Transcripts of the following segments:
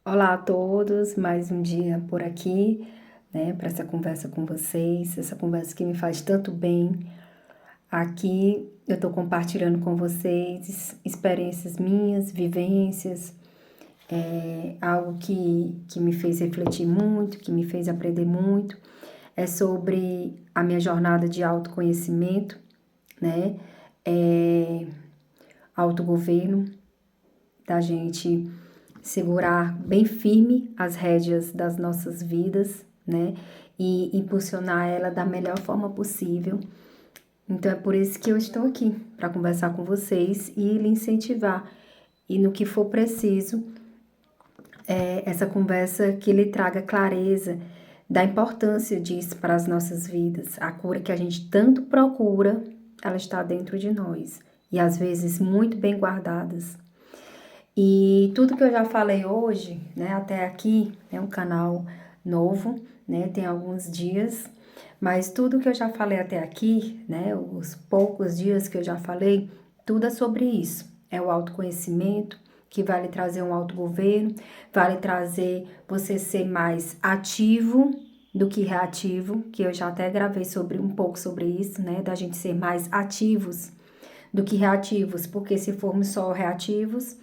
Olá a todos, mais um dia por aqui, né, para essa conversa com vocês, essa conversa que me faz tanto bem. Aqui eu estou compartilhando com vocês experiências minhas, vivências, algo que me fez refletir muito, que me fez aprender muito. É sobre a minha jornada de autoconhecimento, né, autogoverno, da gente segurar bem firme as rédeas das nossas vidas, né? E impulsionar ela da melhor forma possível. Então é por isso que eu estou aqui, para conversar com vocês e lhe incentivar. E no que for preciso, essa conversa que lhe traga clareza da importância disso para as nossas vidas. A cura que a gente tanto procura, ela está dentro de nós. E às vezes muito bem guardadas. E tudo que eu já falei hoje, né, até aqui, é um canal novo, né, tem alguns dias, mas tudo que eu já falei até aqui, né, os poucos dias que eu já falei, tudo é sobre isso. É o autoconhecimento, que vai lhe trazer um autogoverno, vai lhe trazer você ser mais ativo do que reativo, que eu já até gravei sobre um pouco sobre isso, né, da gente ser mais ativos do que reativos, porque se formos só reativos,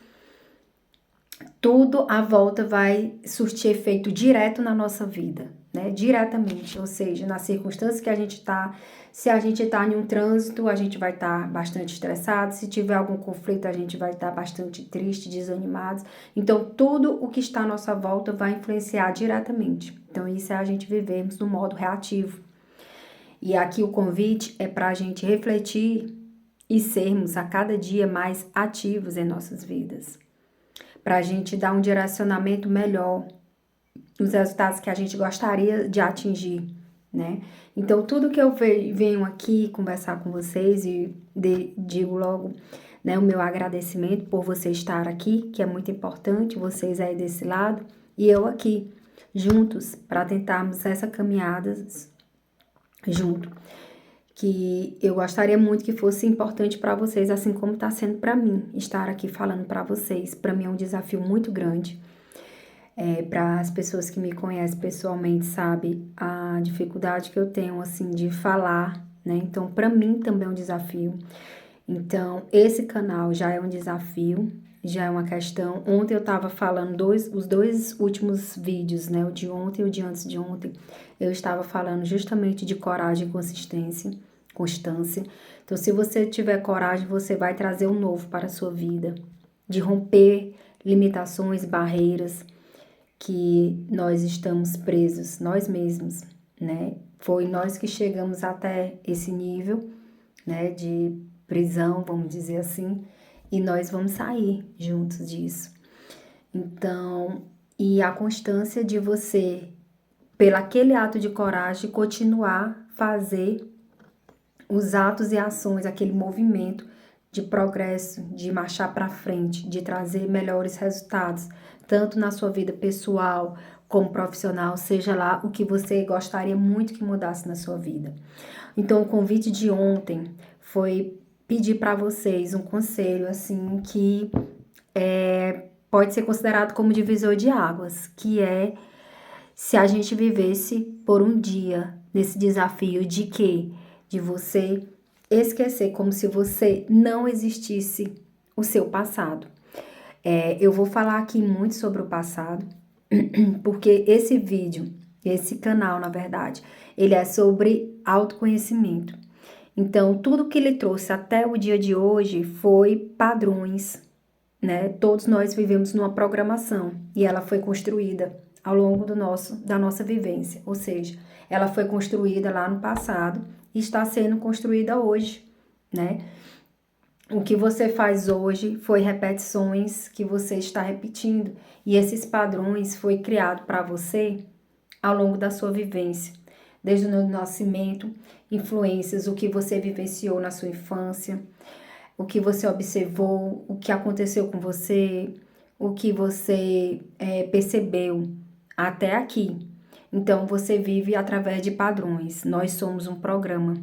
tudo à volta vai surtir efeito direto na nossa vida, né? Diretamente, ou seja, nas circunstâncias que a gente tá, se a gente tá em um trânsito, a gente vai estar bastante estressado, se tiver algum conflito, a gente vai estar bastante triste, desanimado. Então, tudo o que está à nossa volta vai influenciar diretamente. Então, isso é a gente vivermos no modo reativo. E aqui o convite é para a gente refletir e sermos a cada dia mais ativos em nossas vidas, para a gente dar um direcionamento melhor nos resultados que a gente gostaria de atingir, né? Então, tudo que eu venho aqui conversar com vocês e digo logo, né, o meu agradecimento por você estar aqui, que é muito importante, vocês aí desse lado, e eu aqui, juntos, para tentarmos essa caminhada junto, que eu gostaria muito que fosse importante para vocês, assim como está sendo para mim, estar aqui falando para vocês. Para mim é um desafio muito grande. Para as pessoas que me conhecem pessoalmente, sabe a dificuldade que eu tenho, assim, de falar, né? Então, para mim também é um desafio. Então, esse canal já é um desafio, já é uma questão. Ontem eu estava falando os dois últimos vídeos, né? O de ontem e o de antes de ontem, eu estava falando justamente de coragem e constância. Então, se você tiver coragem, você vai trazer um novo para a sua vida, de romper limitações, barreiras que nós estamos presos, nós mesmos, né? Foi nós que chegamos até esse nível, né, de prisão, vamos dizer assim, e nós vamos sair juntos disso. Então, e a constância de você, pelo aquele ato de coragem, continuar fazer os atos e ações, aquele movimento de progresso, de marchar para frente, de trazer melhores resultados, tanto na sua vida pessoal como profissional, seja lá o que você gostaria muito que mudasse na sua vida. Então, o convite de ontem foi pedir para vocês um conselho, assim, que pode ser considerado como divisor de águas, que é se a gente vivesse por um dia nesse desafio de quê? De você esquecer como se você não existisse o seu passado. Eu vou falar aqui muito sobre o passado, porque esse vídeo, esse canal, na verdade, ele é sobre autoconhecimento. Então, tudo que ele trouxe até o dia de hoje foi padrões, né? Todos nós vivemos numa programação e ela foi construída ao longo da nossa vivência, ou seja, ela foi construída lá no passado e está sendo construída hoje, né? O que você faz hoje foi repetições que você está repetindo e esses padrões foi criado para você ao longo da sua vivência, desde o nascimento, influências, o que você vivenciou na sua infância, o que você observou, o que aconteceu com você, o que você percebeu até aqui. Então, você vive através de padrões. Nós somos um programa.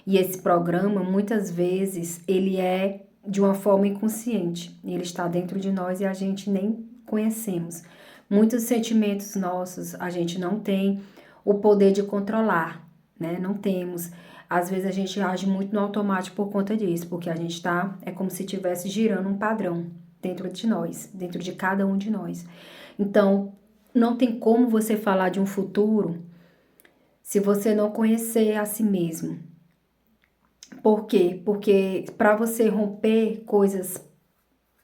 E esse programa, muitas vezes, ele é de uma forma inconsciente. Ele está dentro de nós e a gente nem conhecemos. Muitos sentimentos nossos a gente não tem o poder de controlar, né? Não temos. Às vezes a gente age muito no automático por conta disso, porque a gente tá, é como se estivesse girando um padrão dentro de nós, dentro de cada um de nós. Então, não tem como você falar de um futuro se você não conhecer a si mesmo. Por quê? Porque para você romper coisas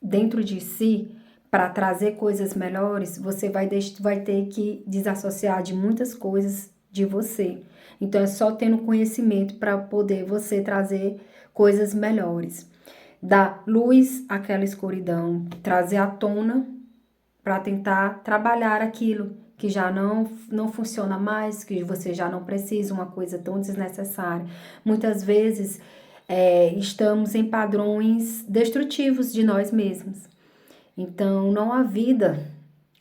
dentro de si, para trazer coisas melhores, você vai ter que desassociar de muitas coisas de você. Então, é só tendo conhecimento para poder você trazer coisas melhores. Dar luz àquela escuridão, trazer à tona para tentar trabalhar aquilo que já não funciona mais, que você já não precisa, uma coisa tão desnecessária. Muitas vezes estamos em padrões destrutivos de nós mesmos. Então, não há vida,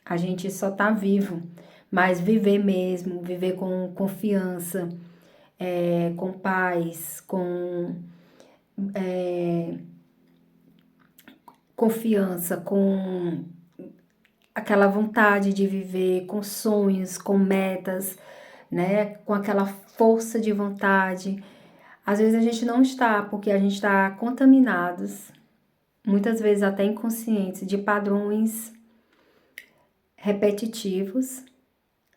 a gente só tá vivo, mas viver mesmo, viver com confiança, com paz, com confiança, com aquela vontade de viver, com sonhos, com metas, né? Com aquela força de vontade. Às vezes a gente não está, porque a gente está contaminados, muitas vezes até inconscientes, de padrões repetitivos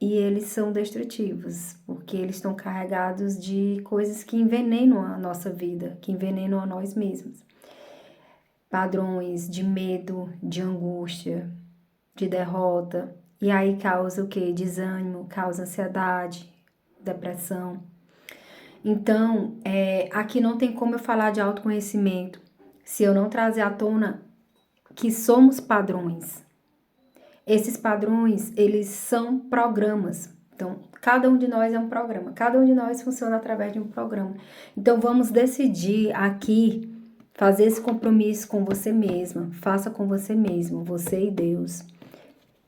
e eles são destrutivos, porque eles estão carregados de coisas que envenenam a nossa vida, que envenenam a nós mesmos. Padrões de medo, de angústia, de derrota, e aí causa o quê? Desânimo, causa ansiedade, depressão. Então, aqui não tem como eu falar de autoconhecimento se eu não trazer à tona que somos padrões. Esses padrões, eles são programas. Então, cada um de nós é um programa. Cada um de nós funciona através de um programa. Então, vamos decidir aqui, fazer esse compromisso com você mesma. Faça com você mesmo, você e Deus.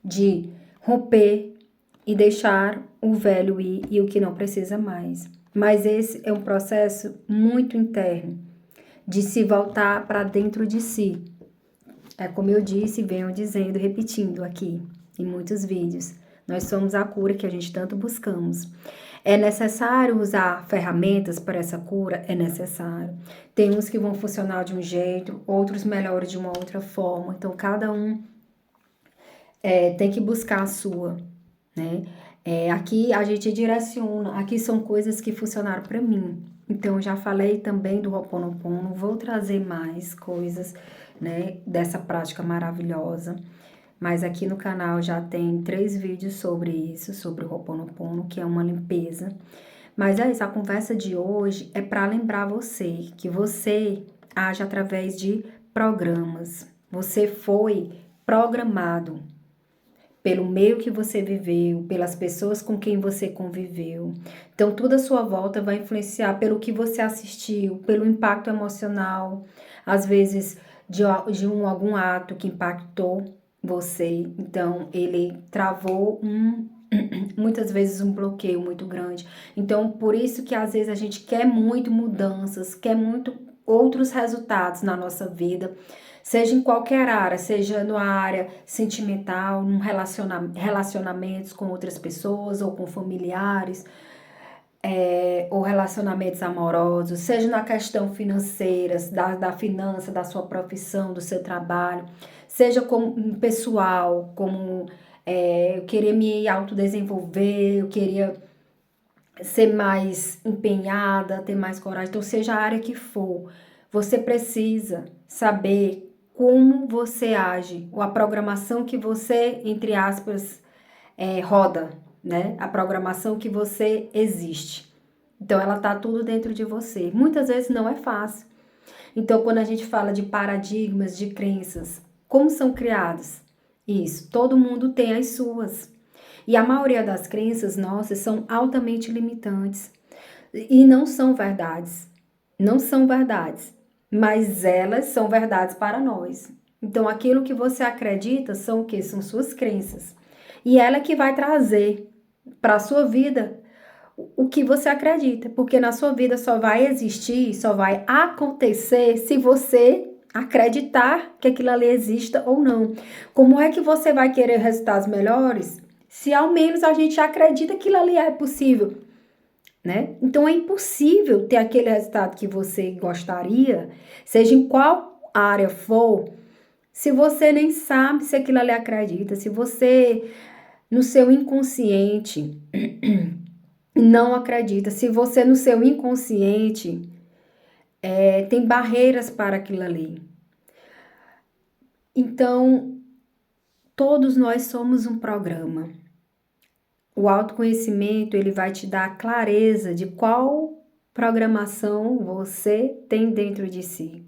De romper e deixar o velho ir e o que não precisa mais. Mas esse é um processo muito interno, de se voltar para dentro de si. É como eu disse e venho dizendo, repetindo aqui em muitos vídeos. Nós somos a cura que a gente tanto buscamos. É necessário usar ferramentas para essa cura? É necessário. Tem uns que vão funcionar de um jeito, outros melhores de uma outra forma. Então, cada um tem que buscar a sua, né? Aqui a gente direciona, aqui são coisas que funcionaram para mim. Então, eu já falei também do Ho'oponopono, vou trazer mais coisas, né, dessa prática maravilhosa. Mas aqui no canal já tem 3 vídeos sobre isso, sobre o Ho'oponopono, que é uma limpeza. Mas é isso, a conversa de hoje é para lembrar você que você age através de programas. Você foi programado pelo meio que você viveu, pelas pessoas com quem você conviveu. Então, tudo à sua volta vai influenciar pelo que você assistiu, pelo impacto emocional, às vezes de algum ato que impactou você. Então, ele travou muitas vezes um bloqueio muito grande. Então, por isso que às vezes a gente quer muito mudanças, quer muito outros resultados na nossa vida, seja em qualquer área, seja na área sentimental, num relacionamentos com outras pessoas ou com familiares, ou relacionamentos amorosos, seja na questão financeira, da finança, da sua profissão, do seu trabalho, seja como pessoal, como eu queria me autodesenvolver, eu queria ser mais empenhada, ter mais coragem. Então, seja a área que for, você precisa saber como você age, ou a programação que você, entre aspas, roda, né? A programação que você existe. Então, ela tá tudo dentro de você. Muitas vezes não é fácil. Então, quando a gente fala de paradigmas, de crenças, como são criados? Isso, todo mundo tem as suas. E a maioria das crenças nossas são altamente limitantes e não são verdades. Não são verdades, mas elas são verdades para nós. Então, aquilo que você acredita são o quê? São suas crenças. E ela que vai trazer para a sua vida o que você acredita, porque na sua vida só vai existir, só vai acontecer se você acreditar que aquilo ali exista ou não. Como é que você vai querer resultados melhores se ao menos a gente acredita que aquilo ali é possível, né? Então é impossível ter aquele resultado que você gostaria, seja em qual área for, se você nem sabe se aquilo ali acredita, se você no seu inconsciente não acredita, se você no seu inconsciente tem barreiras para aquilo ali. Então, todos nós somos um programa. O autoconhecimento, ele vai te dar a clareza de qual programação você tem dentro de si.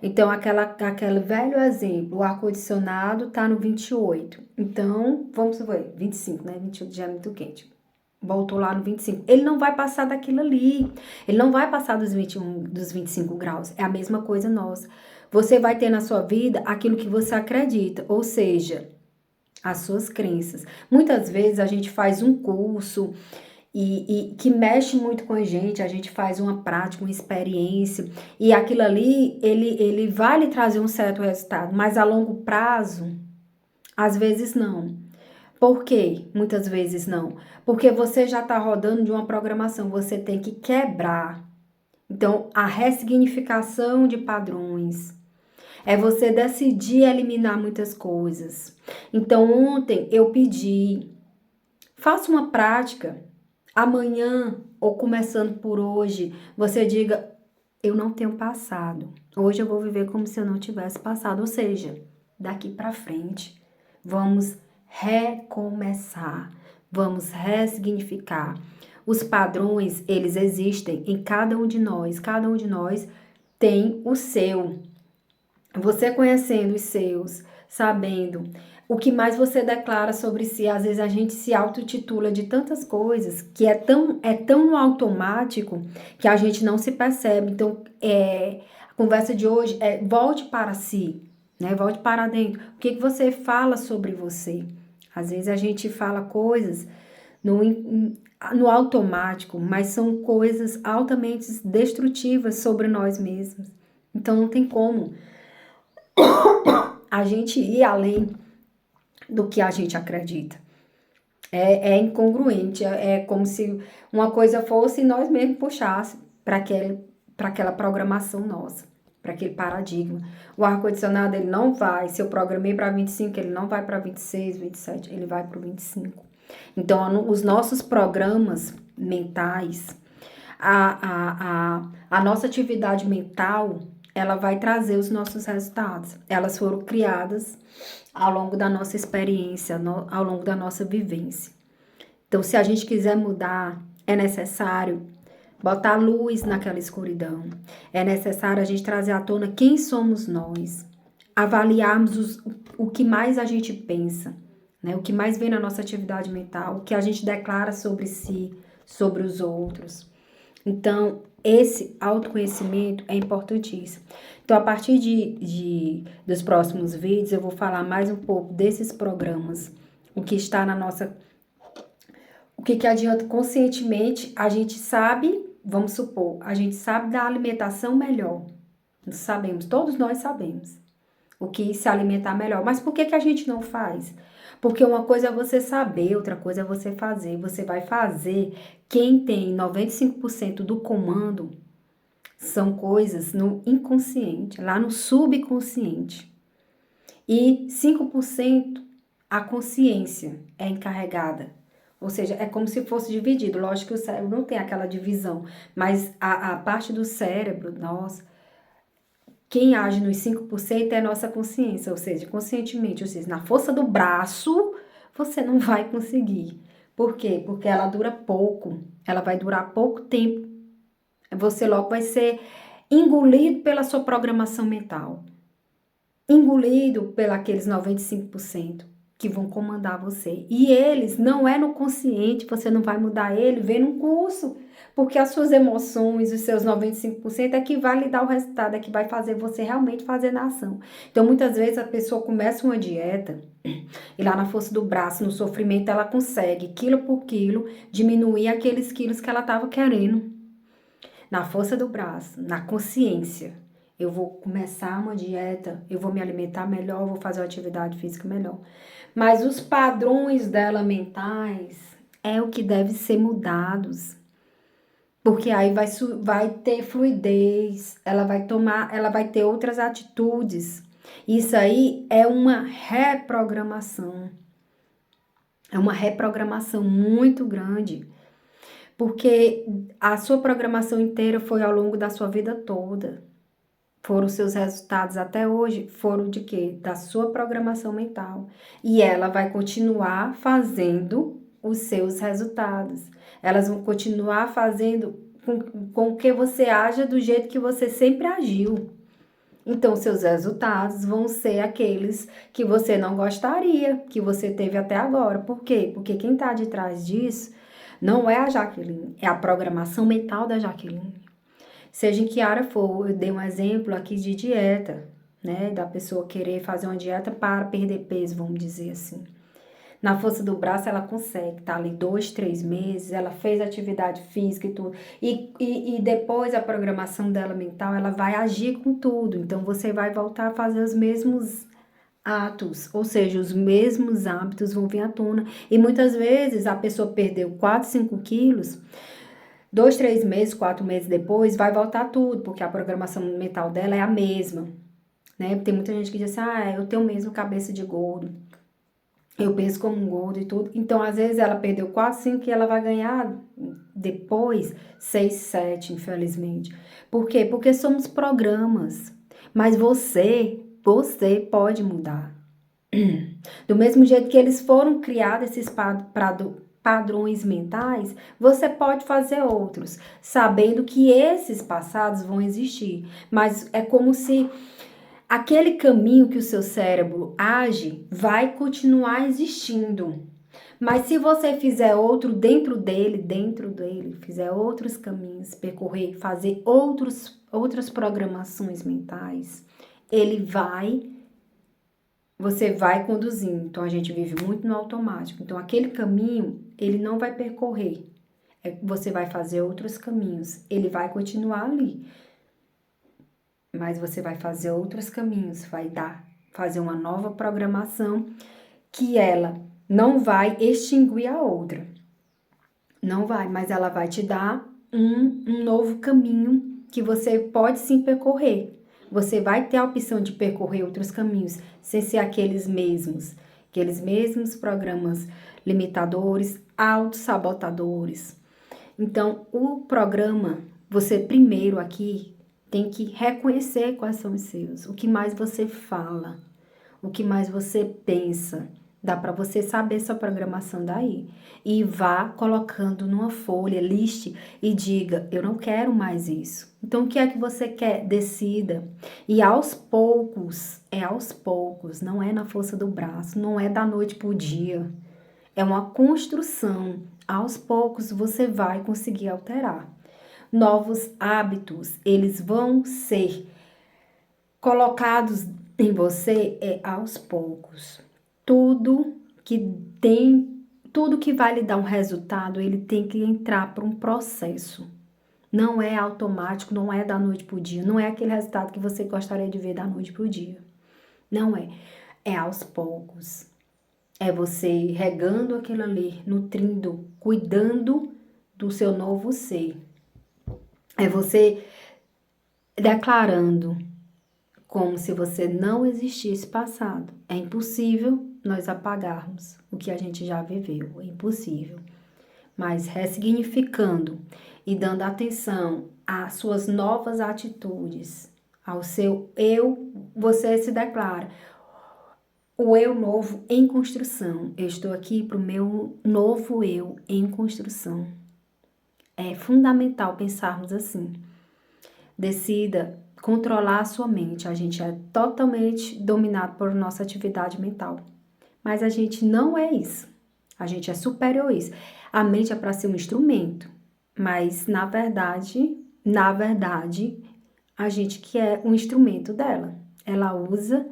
Então, aquele velho exemplo, o ar-condicionado tá no 28. Então, vamos ver, 25, né? 28 já é muito quente. Voltou lá no 25. Ele não vai passar daquilo ali. Ele não vai passar dos 21, dos 25 graus. É a mesma coisa nossa. Você vai ter na sua vida aquilo que você acredita, ou seja, as suas crenças. Muitas vezes a gente faz um curso e que mexe muito com a gente faz uma prática, uma experiência, e aquilo ali, ele vai lhe trazer um certo resultado, mas a longo prazo, às vezes não. Por quê? Muitas vezes não. Porque você já está rodando de uma programação, você tem que quebrar. Então, a ressignificação de padrões é você decidir eliminar muitas coisas. Então, ontem eu pedi, faça uma prática. Amanhã, ou começando por hoje, você diga, eu não tenho passado. Hoje eu vou viver como se eu não tivesse passado. Ou seja, daqui para frente, vamos recomeçar. Vamos ressignificar. Os padrões, eles existem em cada um de nós. Cada um de nós tem o seu. Você conhecendo os seus, sabendo o que mais você declara sobre si, às vezes a gente se autotitula de tantas coisas que é tão no automático que a gente não se percebe. Então, a conversa de hoje é volte para si, né? Volte para dentro. O que você fala sobre você? Às vezes a gente fala coisas no automático, mas são coisas altamente destrutivas sobre nós mesmos. Então, não tem como a gente ir além do que a gente acredita. É incongruente, é como se uma coisa fosse e nós mesmos puxássemos para aquela programação nossa, para aquele paradigma. O ar-condicionado, ele não vai, se eu programei para 25, ele não vai para 26, 27, ele vai para o 25. Então, os nossos programas mentais, a nossa atividade mental, ela vai trazer os nossos resultados. Elas foram criadas ao longo da nossa experiência, ao longo da nossa vivência. Então, se a gente quiser mudar, é necessário botar luz naquela escuridão. É necessário a gente trazer à tona quem somos nós. Avaliarmos o que mais a gente pensa, né? O que mais vem na nossa atividade mental, o que a gente declara sobre si, sobre os outros. Então, esse autoconhecimento é importantíssimo. Então, a partir dos próximos vídeos, eu vou falar mais um pouco desses programas, o que está na nossa... O que adianta conscientemente, a gente sabe, vamos supor, a gente sabe da alimentação melhor. Nós sabemos, todos nós sabemos o que se alimentar melhor. Mas por que a gente não faz? Porque uma coisa é você saber, outra coisa é você fazer. Você vai fazer. Quem tem 95% do comando são coisas no inconsciente, lá no subconsciente. E 5% a consciência é encarregada. Ou seja, é como se fosse dividido. Lógico que o cérebro não tem aquela divisão, mas a parte do cérebro, nossa, quem age nos 5% é a nossa consciência, ou seja, conscientemente, ou seja, na força do braço, você não vai conseguir. Por quê? Porque ela dura pouco, ela vai durar pouco tempo. Você logo vai ser engolido pela sua programação mental, engolido pelos 95% que vão comandar você. E eles, não é no consciente, você não vai mudar ele, vem num curso. Porque as suas emoções, os seus 95% é que vai lhe dar o resultado, é que vai fazer você realmente fazer na ação. Então, muitas vezes a pessoa começa uma dieta e lá na força do braço, no sofrimento, ela consegue, quilo por quilo, diminuir aqueles quilos que ela estava querendo. Na força do braço, na consciência. eu vou começar uma dieta, eu vou me alimentar melhor, eu vou fazer uma atividade física melhor. Mas os padrões dela mentais é o que deve ser mudados. Porque aí vai ter fluidez, ela vai ter outras atitudes. Isso aí é uma reprogramação. É uma reprogramação muito grande. Porque a sua programação inteira foi ao longo da sua vida toda. Foram os seus resultados até hoje, foram de quê? Da sua programação mental. E ela vai continuar fazendo os seus resultados. Elas vão continuar fazendo com que você haja do jeito que você sempre agiu. Então, seus resultados vão ser aqueles que você não gostaria, que você teve até agora. Por quê? Porque quem está de trás disso não é a Jaqueline, é a programação mental da Jaqueline. Seja em que área for, eu dei um exemplo aqui de dieta, né? Da pessoa querer fazer uma dieta para perder peso, vamos dizer assim. Na força do braço, ela consegue, tá ali 2, 3 meses, ela fez atividade física e tudo. E depois a programação dela mental, ela vai agir com tudo. Então, você vai voltar a fazer os mesmos atos, ou seja, os mesmos hábitos vão vir à tona. E muitas vezes a pessoa perdeu 4, 5 quilos, 2, 3 meses, 4 meses depois, vai voltar tudo, porque a programação mental dela é a mesma, né? Tem muita gente que diz assim, eu tenho mesmo cabeça de gordo. Eu penso como um gordo e tudo. Então, às vezes, ela perdeu 4, 5 e ela vai ganhar depois 6, 7, infelizmente. Por quê? Porque somos programas. Mas você pode mudar. Do mesmo jeito que eles foram criados, esses padrões mentais, você pode fazer outros, sabendo que esses passados vão existir. Mas é como se aquele caminho que o seu cérebro age vai continuar existindo. Mas se você fizer outro dentro dele, fizer outros caminhos, percorrer, fazer outras programações mentais, você vai conduzindo. Então, a gente vive muito no automático. Então, aquele caminho, ele não vai percorrer. Você vai fazer outros caminhos. Ele vai continuar ali. Mas você vai fazer outros caminhos, fazer uma nova programação que ela não vai extinguir a outra. Não vai, mas ela vai te dar um novo caminho que você pode sim percorrer. Você vai ter a opção de percorrer outros caminhos, sem ser aqueles mesmos programas limitadores, autossabotadores. Então, o programa, você primeiro aqui tem que reconhecer quais são os seus, o que mais você fala, o que mais você pensa. Dá para você saber sua programação daí. E vá colocando numa folha, liste e diga, eu não quero mais isso. Então, o que é que você quer? Decida. E aos poucos, não é na força do braço, não é da noite pro dia. É uma construção. Aos poucos, você vai conseguir alterar. Novos hábitos, eles vão ser colocados em você aos poucos. Tudo que vai lhe dar um resultado, ele tem que entrar para um processo. Não é automático, não é da noite para o dia, não é aquele resultado que você gostaria de ver da noite para o dia. Não é. É aos poucos. É você regando aquilo ali, nutrindo, cuidando do seu novo ser. É você declarando como se você não existisse passado. É impossível nós apagarmos o que a gente já viveu, é impossível. Mas ressignificando e dando atenção às suas novas atitudes, ao seu eu, você se declara o eu novo em construção. Eu estou aqui para o meu novo eu em construção. É fundamental pensarmos assim. Decida controlar a sua mente. A gente é totalmente dominado por nossa atividade mental. Mas a gente não é isso. A gente é superior a isso. A mente é para ser um instrumento. Mas, na verdade, a gente que é um instrumento dela. Ela usa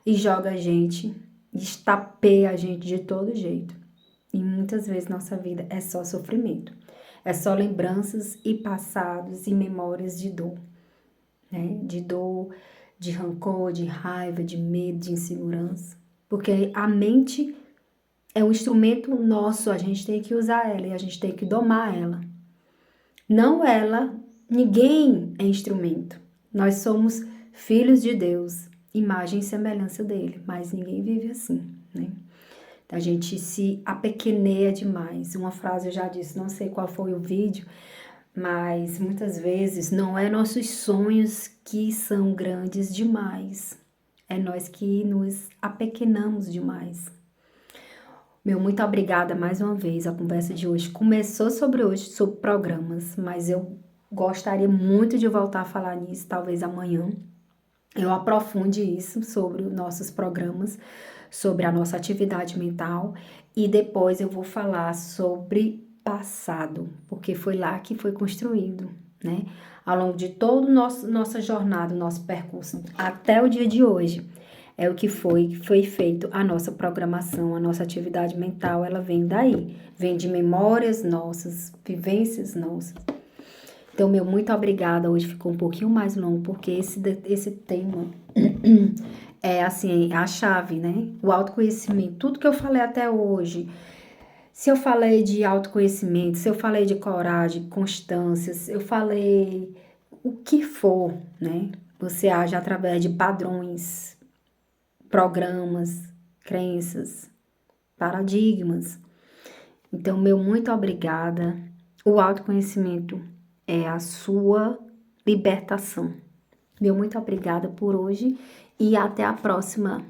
e joga a gente, estapeia a gente de todo jeito. E muitas vezes nossa vida é só sofrimento. É só lembranças e passados e memórias de dor. né? De dor, de rancor, de raiva, de medo, de insegurança. Porque a mente é um instrumento nosso, a gente tem que usar ela e a gente tem que domar ela. Não ela, ninguém é instrumento. Nós somos filhos de Deus, imagem e semelhança dele, mas ninguém vive assim, né? A gente se apequeneia demais. Uma frase eu já disse, não sei qual foi o vídeo, mas muitas vezes não é nossos sonhos que são grandes demais, é nós que nos apequenamos demais. Meu, muito obrigada mais uma vez. A conversa de hoje começou sobre programas, mas eu gostaria muito de voltar a falar nisso, talvez amanhã. Eu aprofunde isso sobre os nossos programas, sobre a nossa atividade mental e depois eu vou falar sobre passado, porque foi lá que foi construído, né? Ao longo de toda nossa jornada, o nosso percurso até o dia de hoje, é o que foi feito a nossa programação, a nossa atividade mental, ela vem daí, vem de memórias nossas, vivências nossas. Então, meu, muito obrigada. Hoje ficou um pouquinho mais longo, porque esse tema é, assim, a chave, né? O autoconhecimento. Tudo que eu falei até hoje, se eu falei de autoconhecimento, se eu falei de coragem, constância, se eu falei o que for, né? Você age através de padrões, programas, crenças, paradigmas. Então, meu, muito obrigada. O autoconhecimento é a sua libertação. Meu, muito obrigada por hoje e até a próxima.